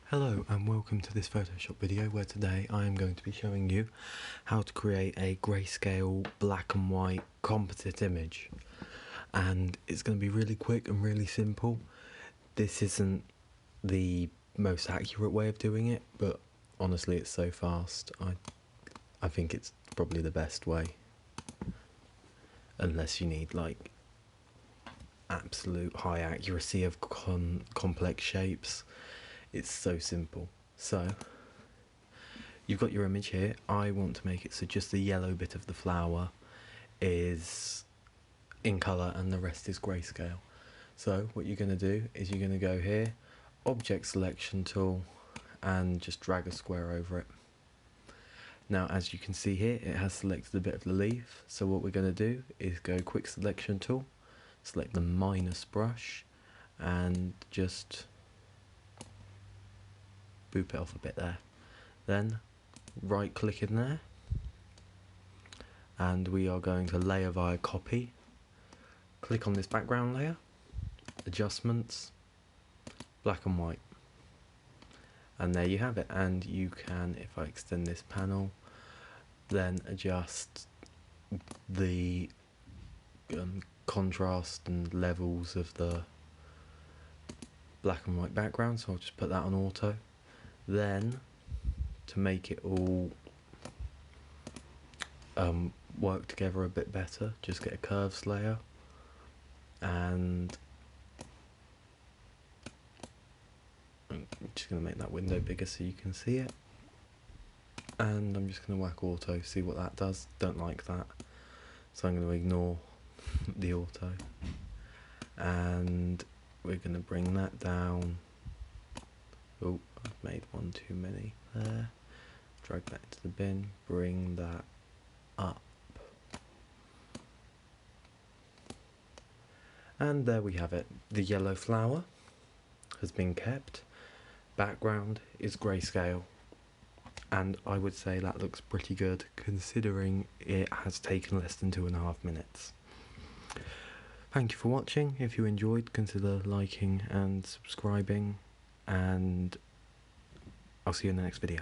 Hello and welcome to this Photoshop video where today I am going to be showing you how to create a grayscale black and white composite image, and it's going to be really quick and really simple. This isn't the most accurate way of doing it, but honestly it's so fast I think it's probably the best way, unless you need like absolute high accuracy of complex shapes. It's so simple. So you've got your image here. I want to make it so just the yellow bit of the flower is in colour and the rest is grayscale. So what you're going to do is you're going to go here, object selection tool, and just drag a square over it. Now as you can see here, it has selected a bit of the leaf, so what we're going to do is go quick selection tool, select the minus brush and just boop it off a bit there. Then right click in there and we are going to layer via copy, click on this background layer, adjustments, black and white, and there you have it. And you can, if I extend this panel, then adjust the contrast and levels of the black and white background, so I'll just put that on auto. Then to make it all work together a bit better, just get a curves layer and I'm just going to make that window bigger so you can see it, and I'm just going to whack auto, see what that does. Don't like that, so I'm going to ignore the auto, and we're going to bring that down. Oh, I've made one too many there. Drag that into the bin, bring that up, and there we have it. The yellow flower has been kept, background is grayscale, and I would say that looks pretty good considering it has taken less than 2.5 minutes. Thank you for watching. If you enjoyed, consider liking and subscribing, and I'll see you in the next video.